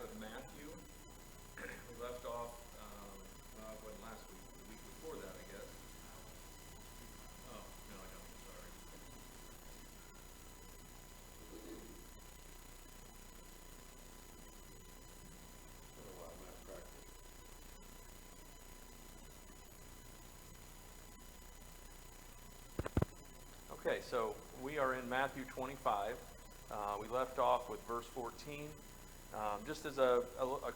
of Matthew. We left off, well, it wasn't last week, the week before that, I guess. Oh, no, I don't, sorry. Okay, so we are in Matthew 25. We left off with verse 14. Just as a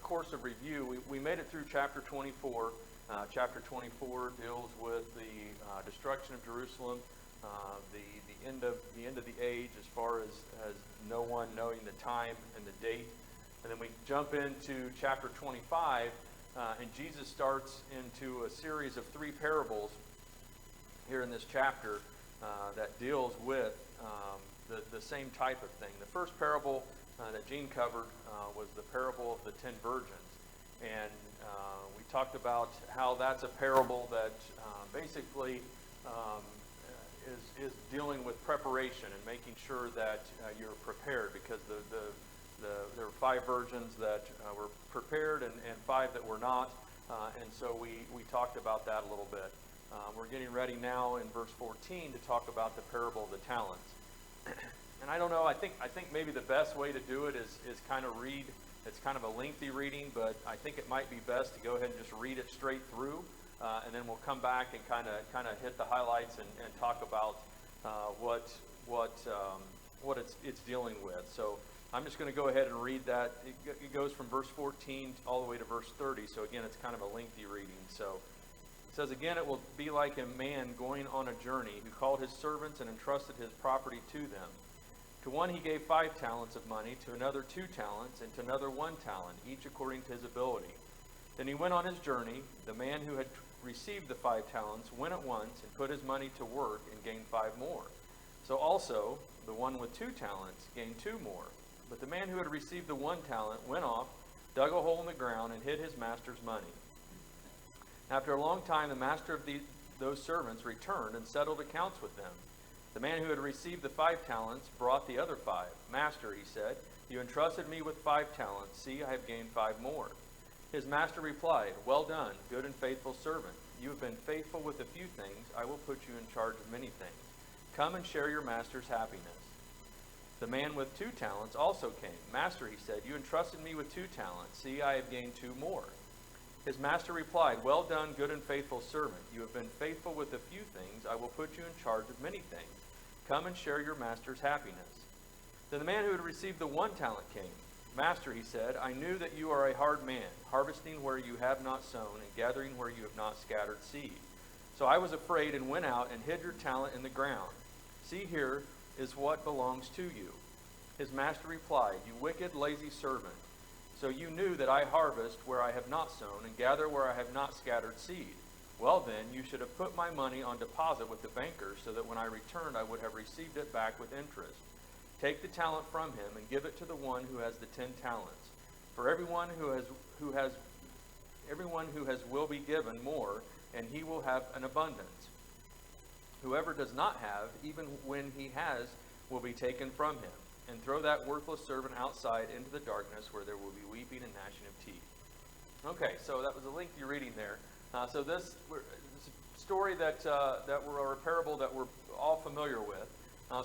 course of review, we made it through chapter 24. Chapter 24 deals with the destruction of Jerusalem, the end of the age, as far as no one knowing the time and the date. And then we jump into chapter 25, and Jesus starts into a series of 3 parables here in this chapter that deals with the same type of thing. The first parable that Gene covered was the parable of the 10 virgins. And we talked about how that's a parable that basically is dealing with preparation and making sure that you're prepared, because there were 5 virgins that were prepared and 5 that were not. And so we talked about that a little bit. We're getting ready now in verse 14 to talk about the parable of the talents. And I don't know, I think maybe the best way to do it is kind of read. It's kind of a lengthy reading, but I think it might be best to go ahead and just read it straight through, and then we'll come back and kind of hit the highlights and talk about what it's dealing with. So I'm just going to go ahead and read that. It goes from verse 14 all the way to verse 30. So again, it's kind of a lengthy reading. So it says, "Again, it will be like a man going on a journey who called his servants and entrusted his property to them. To one he gave 5 talents of money, to another 2 talents, and to another 1 talent, each according to his ability. Then he went on his journey. The man who had received the 5 talents went at once and put his money to work and gained 5 more. So also the one with 2 talents gained 2 more. But the man who had received the 1 talent went off, dug a hole in the ground, and hid his master's money. After a long time, the master of those servants returned and settled accounts with them. The man who had received the 5 talents brought the other 5. 'Master,' he said, 'you entrusted me with 5 talents. See, I have gained 5 more.' His master replied, 'Well done, good and faithful servant. You have been faithful with a few things. I will put you in charge of many things. Come and share your master's happiness.' The man with 2 talents also came. 'Master,' he said, 'you entrusted me with 2 talents. See, I have gained 2 more.' His master replied, 'Well done, good and faithful servant. You have been faithful with a few things. I will put you in charge of many things. Come and share your master's happiness.' Then the man who had received the 1 talent came. 'Master,' he said, 'I knew that you are a hard man, harvesting where you have not sown and gathering where you have not scattered seed. So I was afraid and went out and hid your talent in the ground. See, here is what belongs to you.' His master replied, 'You wicked, lazy servant. So you knew that I harvest where I have not sown and gather where I have not scattered seed. Well then, you should have put my money on deposit with the banker, so that when I returned I would have received it back with interest. Take the talent from him and give it to the one who has the 10 talents. For everyone who has will be given more, and he will have an abundance. Whoever does not have, even when he has, will be taken from him. And throw that worthless servant outside into the darkness, where there will be weeping and gnashing of teeth.'" Okay, so that was a lengthy reading there. So this story that or a parable that we're all familiar with.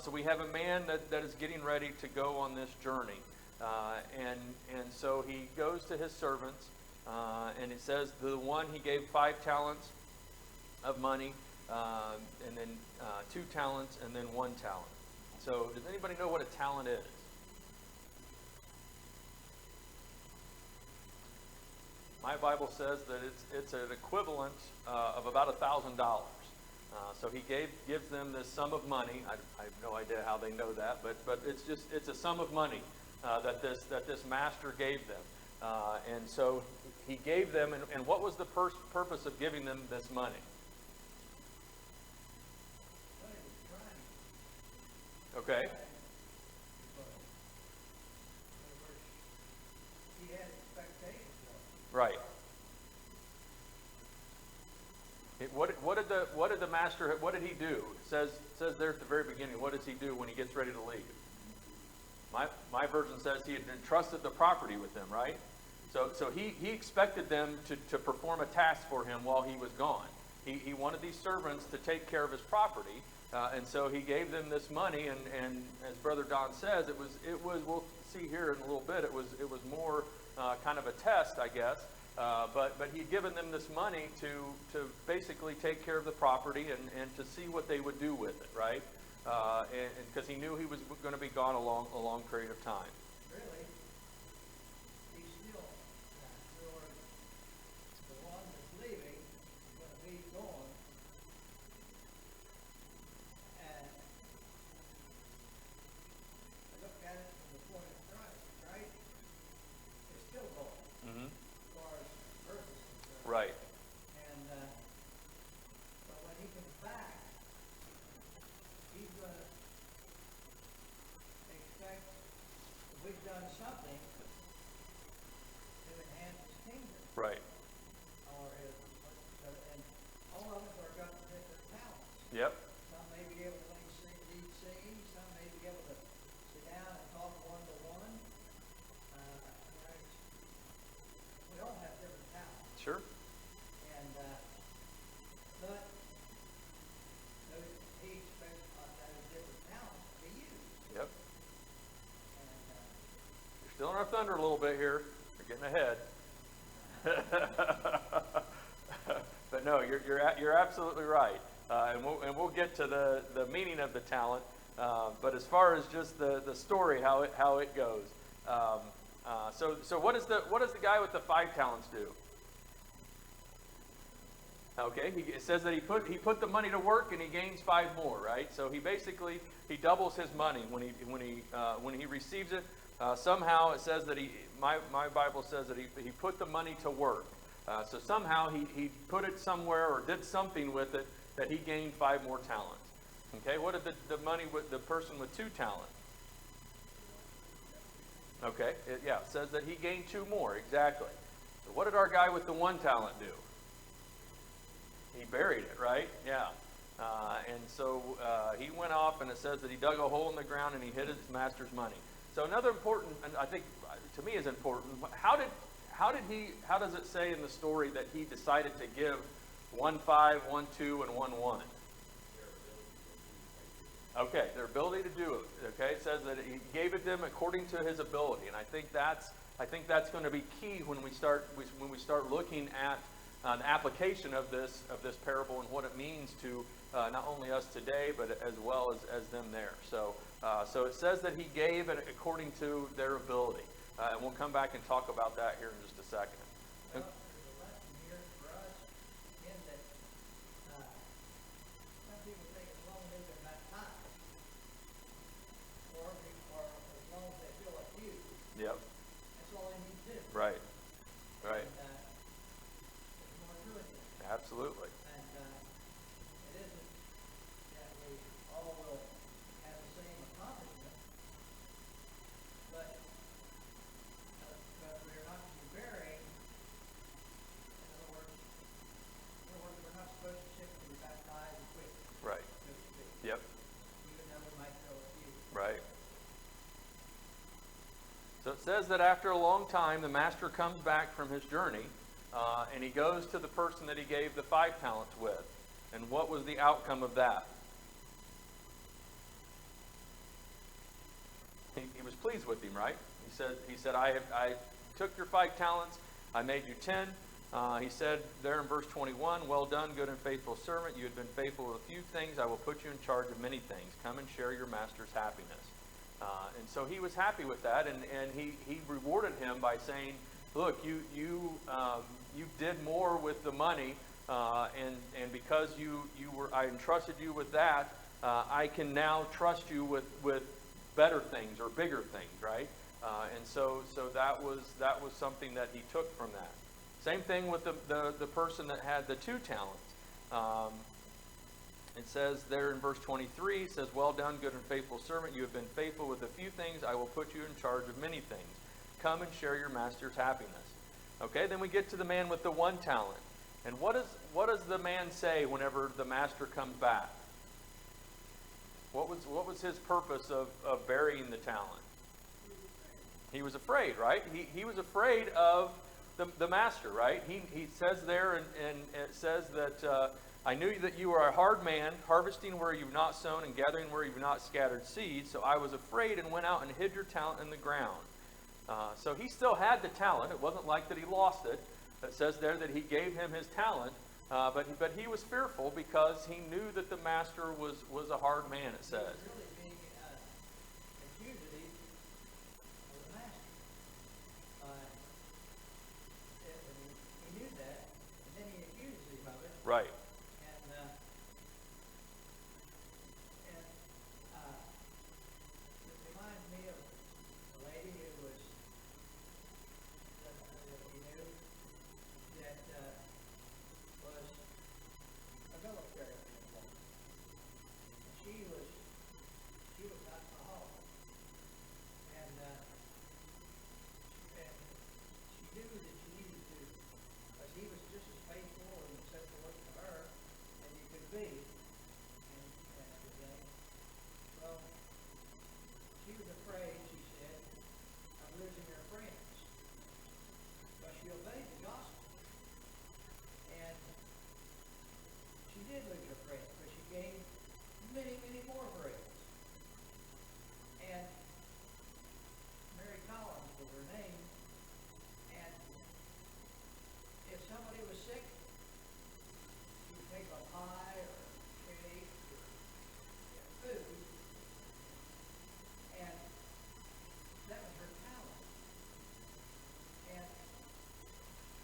So we have a man that is getting ready to go on this journey, and so he goes to his servants, and it says the one he gave 5 talents of money, and then 2 talents, and then 1 talent. So does anybody know what a talent is? My Bible says that it's an equivalent of about $1,000. So he gives them this sum of money. I have no idea how they know that, but it's a sum of money that this master gave them. And so he gave them, and what was the purpose of giving them this money? Okay. He had expectations of it. Right. What did the master? What did he do? It says there at the very beginning. What does he do when he gets ready to leave? My version says he had entrusted the property with them. Right. So he expected them to perform a task for him while he was gone. He wanted these servants to take care of his property, and so he gave them this money. And as Brother Don says, it was we'll see here in a little bit. It was more kind of a test, I guess. But he'd given them this money to basically take care of the property and to see what they would do with it, right? And because he knew he was going to be gone a long period of time. Really, he's still, the one that's leaving is going to be gone. And I look at it from the point of Christ, right? It's still gone, Mm-hmm. as far as earth is concerned. Right. And, but when he comes back, he's gonna expect, if we've done something to enhance his kingdom, Right. or his, and all of us are got different talents. Yep. Some may be able to lead singing, some may be able to sit down and talk one-to-one. We all have different talents. Sure. And, but he expects those different talents to be used. Yep. And, You're still in our thunder a little bit here. You're getting ahead. But no, you're absolutely right. And we'll get to the meaning of the talent. But as far as just the story, how it goes. So what does the guy with the 5 talents do? Okay, it says that he put the money to work and he gains 5 more, right? So he basically doubles his money when he receives it. Somehow it says that my Bible says that he put the money to work. So somehow he put it somewhere or did something with it that he gained 5 more talents. Okay, what did the person with 2 talents? Okay, it says that he gained 2 more, exactly. So what did our guy with the 1 talent do? He buried it, right? Yeah. And so he went off, and it says that he dug a hole in the ground and he hid his master's money. So another important, and I think to me is important, how does it say in the story that he decided to give 1 5, 1 2, and 1 1? Okay, their ability to do it. Okay, it says that he gave it to them according to his ability, and I think that's going to be key when we start looking at an application of this parable and what it means to not only us today, but as well as them there. So it says that he gave it according to their ability, and we'll come back and talk about that here in just a second. well, there's a lesson here for us in that, some people think as long as they've got time, or as long as they feel like you, Yep. that's all they need to do. Right. Right. And, there's more to it than that. Absolutely. And, it isn't that we all will have the same accomplishment, but we're not to be burying. In other words, we're not supposed to simply be baptized and quit, Right. so to speak, Yep. even though we might go a few. Right. So it says that after a long time, the master comes back from his journey, and he goes to the person that he gave the 5 talents with. And what was the outcome of that? He was pleased with him, right? He said, I took your 5 talents, I made you 10. He said there in verse 21, well done, good and faithful servant. You had been faithful with a few things. I will put you in charge of many things. Come and share your master's happiness. And so he was happy with that, and he rewarded him by saying, look, you did more with the money, and because I entrusted you with that, I can now trust you with better things or bigger things, right? And so that was something that he took from that. Same thing with the person that had the 2 talents. It says there in verse 23, it says, well done, good and faithful servant. You have been faithful with a few things. I will put you in charge of many things. Come and share your master's happiness. Okay, then we get to the man with the 1 talent. And what does the man say whenever the master comes back? What was his purpose of burying the talent? He was afraid, right? He was afraid of the master, right? He says there, and it says that I knew that you are a hard man, harvesting where you've not sown and gathering where you've not scattered seed. So I was afraid and went out and hid your talent in the ground. So he still had the talent. It wasn't like that he lost it. It says there that he gave him his talent, but he was fearful because he knew that the master was a hard man, it says. Really being accused of the master. He knew that, and then he accused him of it. Right. It reminds me of a lady who was, he knew, that was a military woman. She was alcoholic, and she knew that she needed to, because he was just as faithful and so forth to her as he could be, and everything. Well, she was afraid, she said, of losing her friends. But she obeyed the gospel. And she did lose her friends, but she gained many, many more friends. And Mary Collins was her name. And if somebody was sick, she would take a pie or a cake or food. And that was her talent. And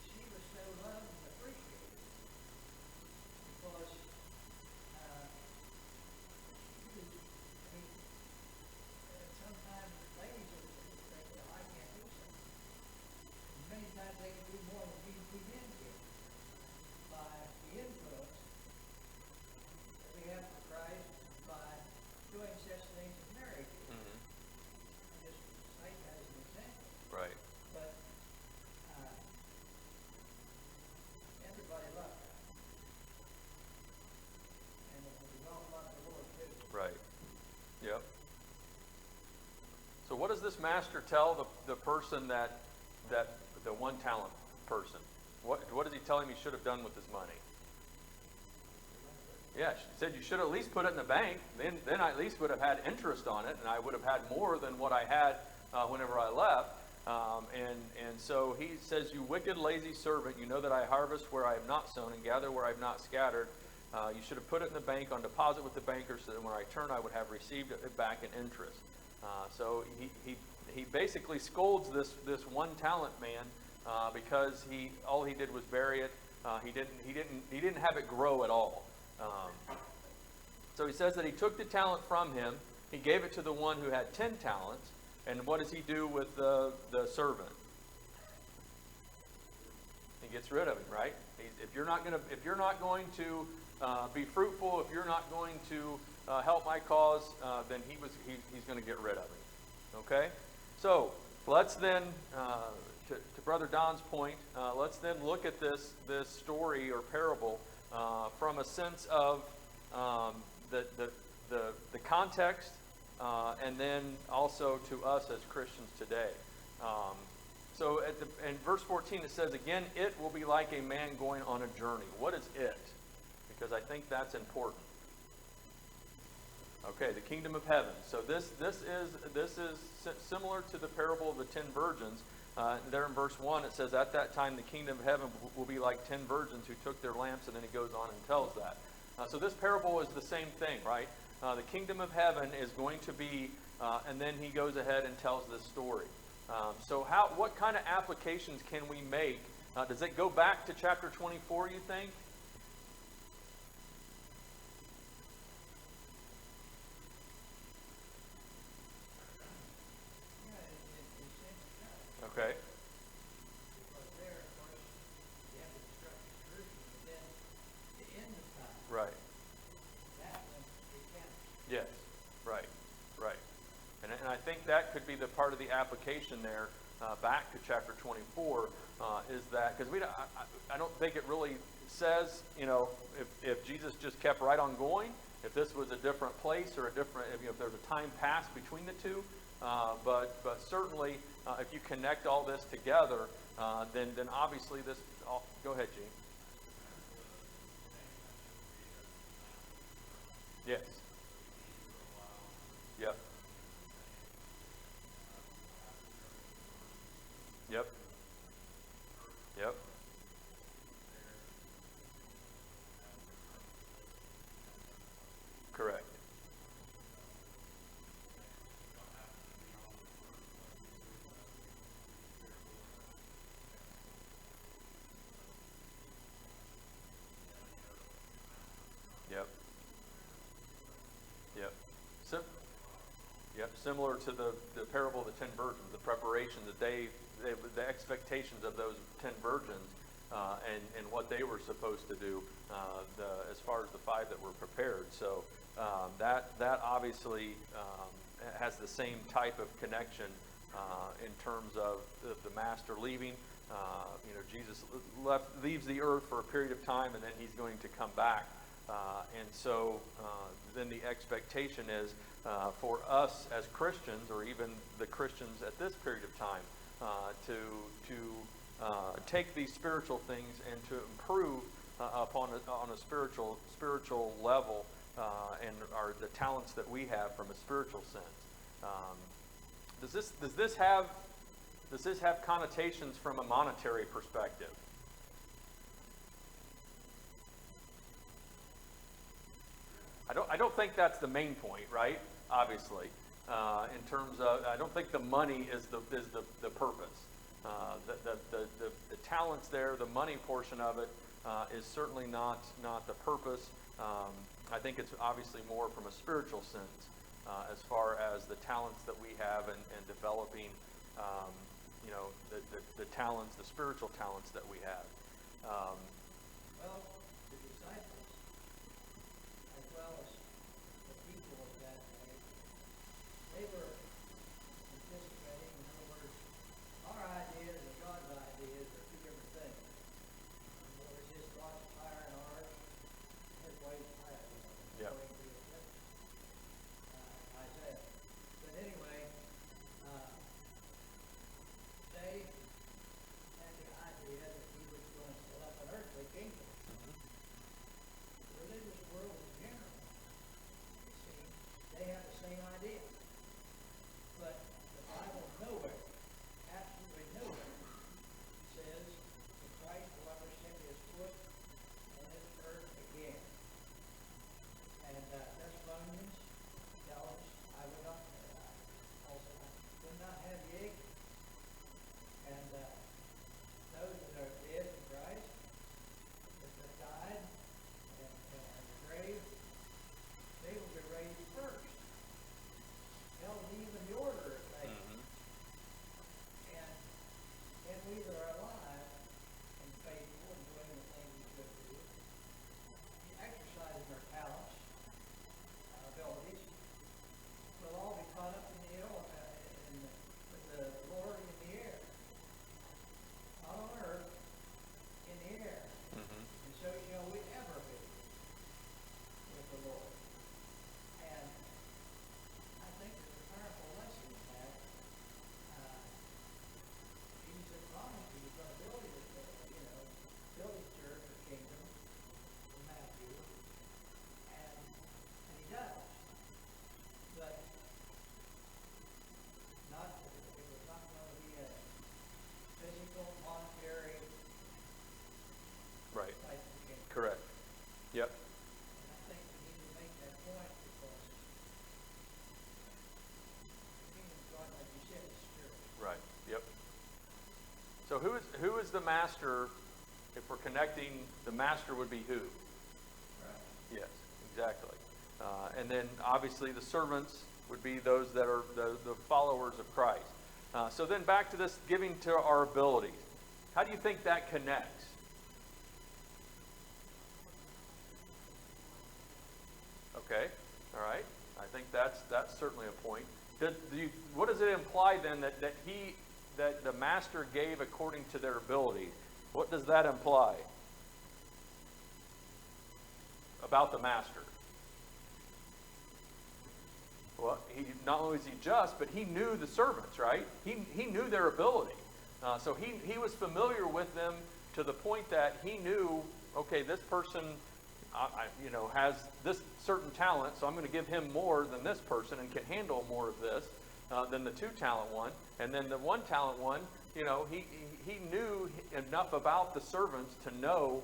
she was so loved and appreciated because sometimes ladies will think, well, I can't do something. And many times they can do more than we men can by the influence that we have for Christ by doing such things as Mary did. Mm-hmm. I just cite that as an example. Right. But everybody loved her. And we all love the Lord too. Right. Yep. So what does this master tell the person that the one talent person? What does he tell him he should have done with his money? Yeah, he said you should at least put it in the bank. Then I at least would have had interest on it, and I would have had more than what I had whenever I left. And so he says, you wicked, lazy servant, you know that I harvest where I have not sown and gather where I have not scattered. You should have put it in the bank on deposit with the banker, so that when I return I would have received it back in interest. So he basically scolds this one talent man because all he did was bury it. He didn't have it grow at all. So he says that he took the talent from him. He gave it to the one who had 10 talents. And what does he do with the servant? He gets rid of him, right? If you're not going to be fruitful, if you're not going to help my cause, then he's going to get rid of him. Okay? So let's then, to Brother Don's point, let's then look at this story or parable from a sense of the context, and then also to us as Christians today. So in verse 14 it says, again, it will be like a man going on a journey. What is it? Because I think that's important. Okay, the kingdom of heaven. So this is similar to the parable of the 10 virgins. There in verse 1 it says, at that time the kingdom of heaven will be like 10 virgins who took their lamps, and then it goes on and tells that. So this parable is the same thing, right? The kingdom of heaven is going to be, and then he goes ahead and tells this story. So what kind of applications can we make? Does it go back to chapter 24, you think? Okay. Because there, of course, you have the destruction of Jerusalem, but then the end of time, Right. that one, it counts. Yes. Right. And I think that could be the part of the application there, back to chapter 24, is that, because I don't think it really says, if Jesus just kept right on going, if this was a different place or if there's a time passed between the two, but certainly if you connect all this together, then obviously this. Go ahead, Gene. Yes. Yep. Yep. Yep. Correct. Yep. Yep. So, yep. Similar to the parable of the 10 virgins, the preparation that the expectations of those 10 virgins, and what they were supposed to do, as far as the 5 that were prepared. So that obviously has the same type of connection in terms of the master leaving. Jesus leaves the earth for a period of time, and then he's going to come back. And so then the expectation is for us as Christians, or even the Christians at this period of time, to take these spiritual things and to improve on a spiritual level, and the talents that we have from a spiritual sense. Does this have connotations from a monetary perspective? I don't think that's the main point, right? Obviously, in terms of, I don't think the money is the purpose. The talents there, the money portion of it, is certainly not the purpose. I think it's obviously more from a spiritual sense, as far as the talents that we have, and developing, the talents, the spiritual talents that we have. Well, the disciples, as well as the people of that day, they were anticipating, in other words, our ideas and God's ideas are two different things. In other words, his thoughts are higher than ours, his ways are higher than ours. Yep. According to Isaiah. But anyway, they had the idea that he was going to set up an earthly kingdom. The religious world in general, you see, they have the same idea. But the Bible nowhere, absolutely nowhere, says that Christ will ever set his foot on this earth again. And Thessalonians tell us, I would not have ye ignorant. And those that are dead in Christ, that have died and are in the grave, they will be raised first. Tells even the order of things. And we that are alive and faithful and doing the things we should do, exercising our talents, our abilities, we'll all be caught up in the air with the Lord in the air. Not on earth, in the air. And so shall we ever be with the Lord. And I think there's a powerful lesson in that. Jesus promised he was going to build his church or kingdom in Matthew. And he does. But it was not going to be a physical, monetary Right. type of kingdom. Correct. Yep. And I think we need to make that point because the kingdom of God, like you said, is spiritual. Right. Yep. So who is the master? If we're connecting, the master would be who? Right. Yes, exactly. And then obviously the servants would be those that are the followers of Christ. So then back to this giving to our abilities. How do you think that connects? Okay, all right. I think that's certainly a point. What does it imply then that the master gave according to their ability? What does that imply about the master? Well, he not only was he just, but he knew the servants, right? He knew their ability. So he was familiar with them to the point that he knew, okay, this person, has this certain talent, so I'm going to give him more than this person and can handle more of this than the 2-talent one. And then the 1-talent one, he knew enough about the servants to know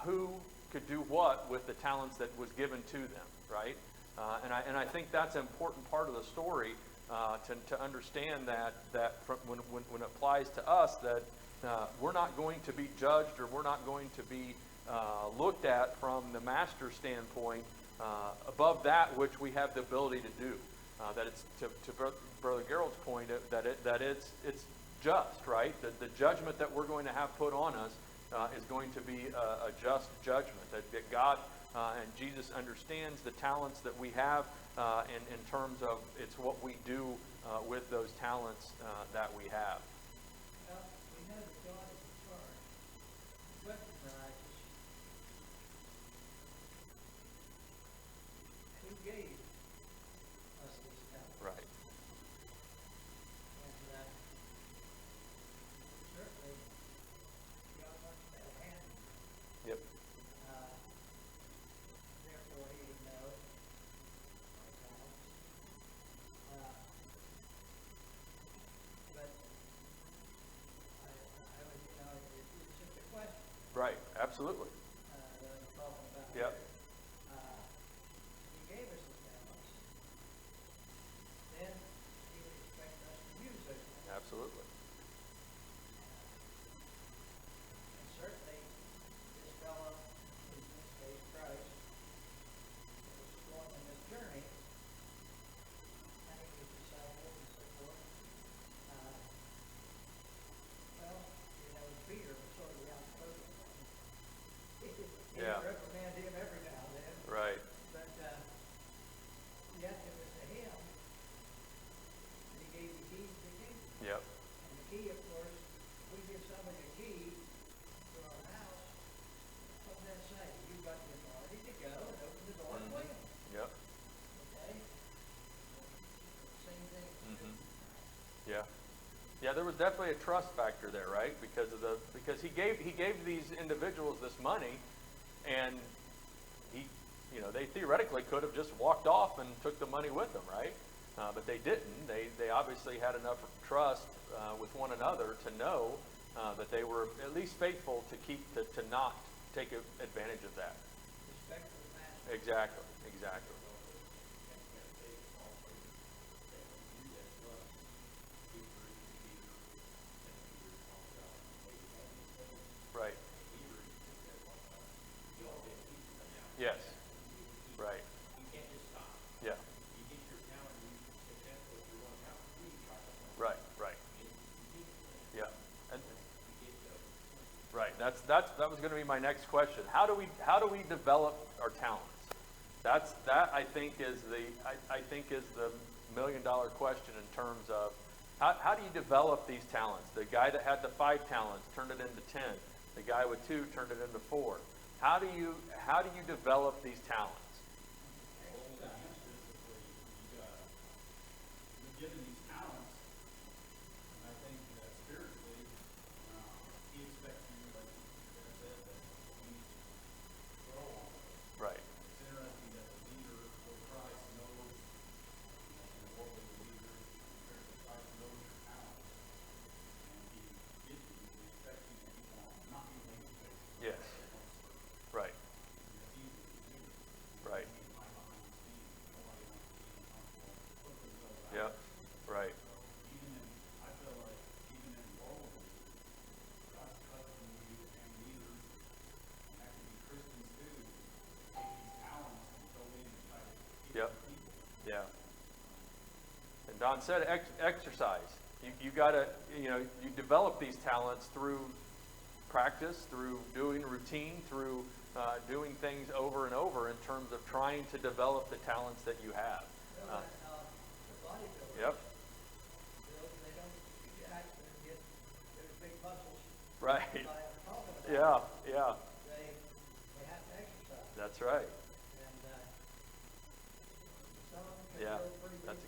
who could do what with the talents that was given to them, right? And I think that's an important part of the story to understand that when it applies to us, that we're not going to be judged, or we're not going to be looked at from the master standpoint above that which we have the ability to do. That it's to Brother Gerald's point, that it's just, right? The judgment that we're going to have put on us is going to be a just judgment. That God and Jesus understands the talents that we have in terms of it's what we do with those talents that we have. Well, we know that God is in charge. He recognizes who gave us these talents. Right. And certainly, God wants that hand. Yep. Therefore, he knows our talents. But I would, it's just a question Right. Absolutely. that I'm talking about. Yep. Here. He gave us the talents. Then he would expect us to use those talents. Absolutely. And certainly, this fellow, in this case Christ, was going on this journey, having his disciples and so forth. Peter was sort of the outspoken one. He Yeah. reprimanded him every now and then. Right. But yet it was to him that he gave the keys to the kingdom. Yep. And the key, of course, we give somebody a key to our house. What does that say? You've got the authority to go and open the door and Mhm. win. Yep. Okay? Same thing. Mhm. Yeah. Yeah, there was definitely a trust factor there, right? Because he gave these individuals this money, and they theoretically could have just walked off and took the money with them, right? But they didn't. They obviously had enough trust with one another to know that they were at least faithful to not take advantage of that. Respect for the master. Exactly. Exactly. Right. Yes. Right. Yeah. Right. Right. Yeah. And, right. That was going to be my next question. How do we develop our talents? That I think is the $1 million question in terms of how do you develop these talents? The guy that had the 5 talents turned it into 10. The guy with 2 turned it into 4. How do you develop these talents? Given these talents, and I think that spiritually, he expects you, like you said, that we need to grow on it. Right. It's interesting that the leader of Christ knows, and what was the leader compared to Christ knows your talents, and he gives you, he expects you to keep on, not be lazy. Yes. Right. It's easy to do. Right. Behind the scenes, nobody wants to be uncomfortable, put themselves out. Yep. Right. I feel like even in roles, God's custom you and leaders, and that can be Christians too, take these talents and go in and try to teach Yep. people. Yeah. And Don said exercise. You gotta, you develop these talents through practice, through doing routine, through doing things over and over in terms of trying to develop the talents that you have. Well, the bodybuilders. Yep. They don't jack and get those big muscles. Right. Like I'm talking about. Yeah. Yeah. They have to exercise. That's right. And some of them can Yeah. grow pretty big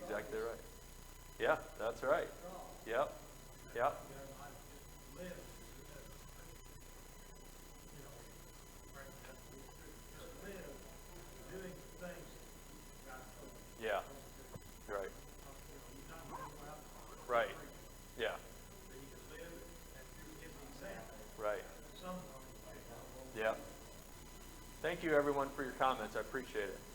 Yeah, that's right. Yep, yep, yeah, right, right, yeah, right, yeah. Thank you, everyone, for your comments. I appreciate it.